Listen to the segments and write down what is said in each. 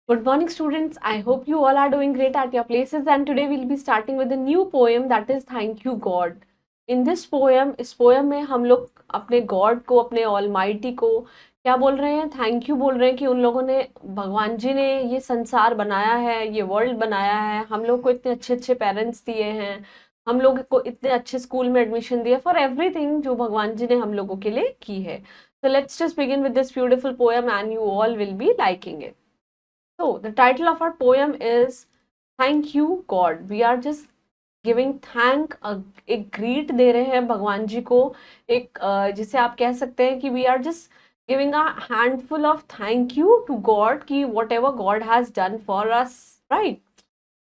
Good morning, students. I hope you all are doing great at your places. And today we'll be starting with a new poem, that is Thank You God. In this poem, इस poem में हम लोग अपने God को, अपने almighty को क्या बोल रहे हैं? थैंक यू बोल रहे हैं कि उन लोगों ने, भगवान जी ने ये संसार बनाया है, ये वर्ल्ड बनाया है, हम लोग को इतने अच्छे अच्छे पेरेंट्स दिए हैं, हम लोग को इतने अच्छे स्कूल में एडमिशन दिया, फॉर एवरीथिंग जो भगवान जी ने हम लोगों के लिए की है. So let's just begin with this beautiful poem and you all will be liking it. So, the title of our poem is Thank You God. We are just giving thank, एक ग्रीट दे रहे हैं भगवान जी को, एक जिसे आप कह सकते हैं कि we are just giving a handful of thank you to God कि whatever God has done for us, right.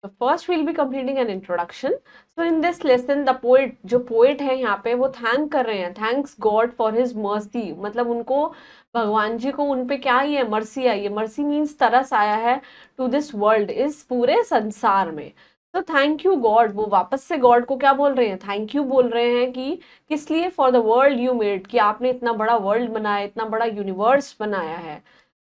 So first we'll be completing an introduction. So in this lesson the poet, जो poet है यहाँ पे, वो thank कर रहे हैं, thanks God for his mercy. मतलब उनको, भगवान जी को उन पे क्या आई है? मर्सी आई है. मर्सी मीन्स तरस आया है टू दिस वर्ल्ड, इस पूरे संसार में. तो थैंक यू गॉड, वो वापस से गॉड को क्या बोल रहे हैं? थैंक यू बोल रहे हैं कि किस लिए? For the world you made, कि आपने इतना बड़ा वर्ल्ड बनाया, इतना बड़ा यूनिवर्स बनाया है.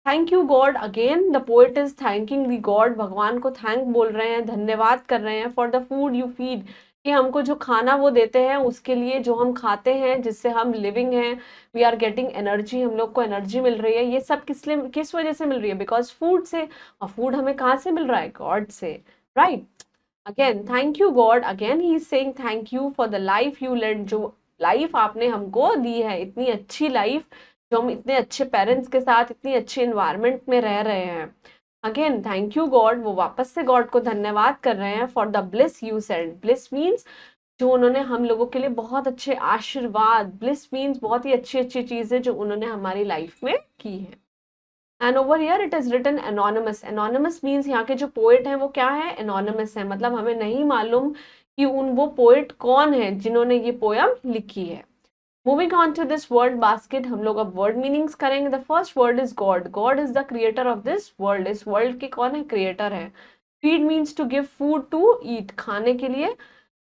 Thank you God. Again the poet is thanking the God, भगवान को थैंक बोल रहे हैं, धन्यवाद कर रहे हैं. For the food you feed, कि हमको जो खाना वो देते हैं, उसके लिए जो हम खाते हैं, जिससे हम लिविंग हैं, वी आर गेटिंग एनर्जी, हम लोग को एनर्जी मिल रही है. ये सब किस वजह से मिल रही है? बिकॉज फूड से. और फूड हमें कहाँ से मिल रहा है? गॉड से, right. Again thank you God. Again he is saying thank you for the life you led, जो लाइफ आपने हमको दी है, इतनी अच्छी लाइफ, जो हम इतने अच्छे पेरेंट्स के साथ इतनी अच्छी इन्वायरमेंट में रह रहे हैं. अगेन थैंक यू गॉड, वो वापस से गॉड को धन्यवाद कर रहे हैं. For the bliss you send, bliss means जो उन्होंने हम लोगों के लिए बहुत अच्छे आशीर्वाद, ब्लिस मीन्स बहुत ही अच्छी अच्छी चीजें जो उन्होंने हमारी लाइफ में की है. And over here it is written anonymous. Anonymous means यहाँ के जो पोएट हैं वो क्या है? एनोनिमस है. मतलब हमें नहीं मालूम कि वो पोएट कौन है जिन्होंने ये पोयम लिखी है. Moving on to this word basket, हम लोग अब वर्ड मीनिंग्स करेंगे. The first word is God. God is the creator of this world. इस वर्ल्ड के कौन है? क्रिएटर है. Feed means to give food to eat, खाने के लिए,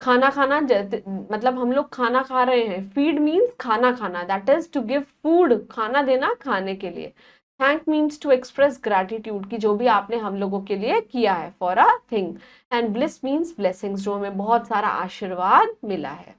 खाना खाना, मतलब हम लोग खाना खा रहे हैं. फीड मीन्स खाना खाना, that is to give food, खाना देना खाने के लिए. Thank means to express gratitude, कि जो भी आपने हम लोगों के लिए किया है, for a thing. And bliss means blessings, जो हमें बहुत सारा आशीर्वाद मिला है.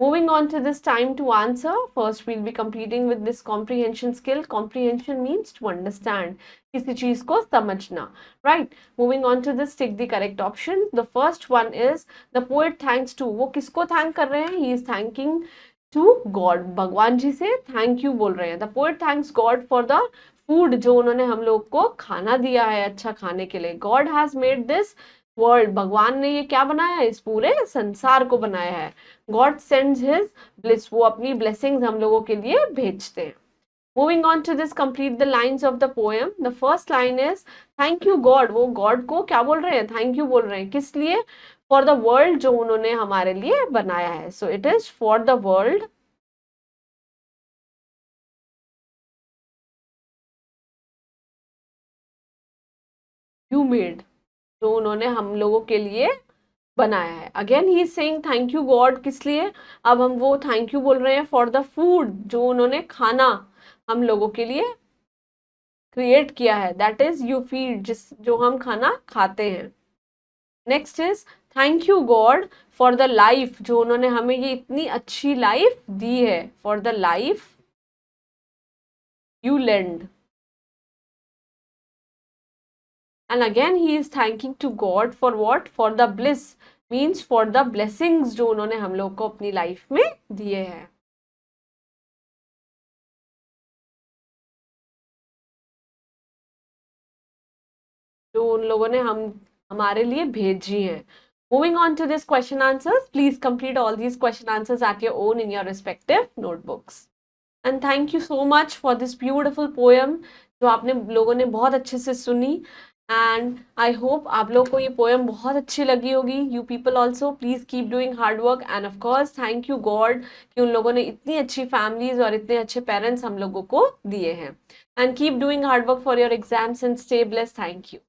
Moving on to this time to answer, first we'll be completing with this comprehension skill. Comprehension means to understand, किसी चीज को समझना, right? Moving on to this, take the correct option. The first one is the poet thanks to. वो किसको thank कर रहे हैं? He is thanking to God. भगवान जी से thank you बोल रहे हैं. The poet thanks God for the food, जो उन्होंने हम लोग को खाना दिया है, अच्छा खाने के लिए. God has made this world, भगवान ने ये क्या बनाया है? इस पूरे संसार को बनाया है. गॉड सेंड्स हिज ब्लिस, वो अपनी ब्लेसिंग्स हम लोगों के लिए भेजते हैं. Moving on to this, complete the lines of the poem. The first line is thank you God. वो गॉड को क्या बोल रहे हैं? थैंक यू बोल रहे हैं. किस लिए? फॉर द वर्ल्ड, जो उन्होंने हमारे लिए बनाया है. So it is for the world you made, जो उन्होंने हम लोगों के लिए बनाया है. Again he is saying thank you God. किस लिए? अब हम वो थैंक यू बोल रहे हैं फॉर द फूड, जो उन्होंने खाना हम लोगों के लिए क्रिएट किया है, दैट इज यू फीड, जो हम खाना खाते हैं. Next is thank you God for the life, जो उन्होंने हमें ये इतनी अच्छी लाइफ दी है, for the life you lend. And again he is thanking to God for what? For the bliss, means for the blessings, जो उन्होंने हम लोग को अपनी लाइफ में दिए हैं. जो उन लोगों ने हमारे लिए भेजी हैं. Moving on to this question answers, please complete all these question answers at your own in your respective notebooks. And thank you so much for this beautiful poem, जो आपने लोगों ने बहुत अच्छे से सुनी. एंड आई होप आप लोग को ये पोएम बहुत अच्छी लगी होगी. You people also please keep doing hard work. End of course thank you God कि उन लोगों ने इतनी अच्छी फैमिलीज और इतने अच्छे पेरेंट्स हम लोगों को दिए हैं. And keep doing hard work for your exams and stay blessed. Thank you.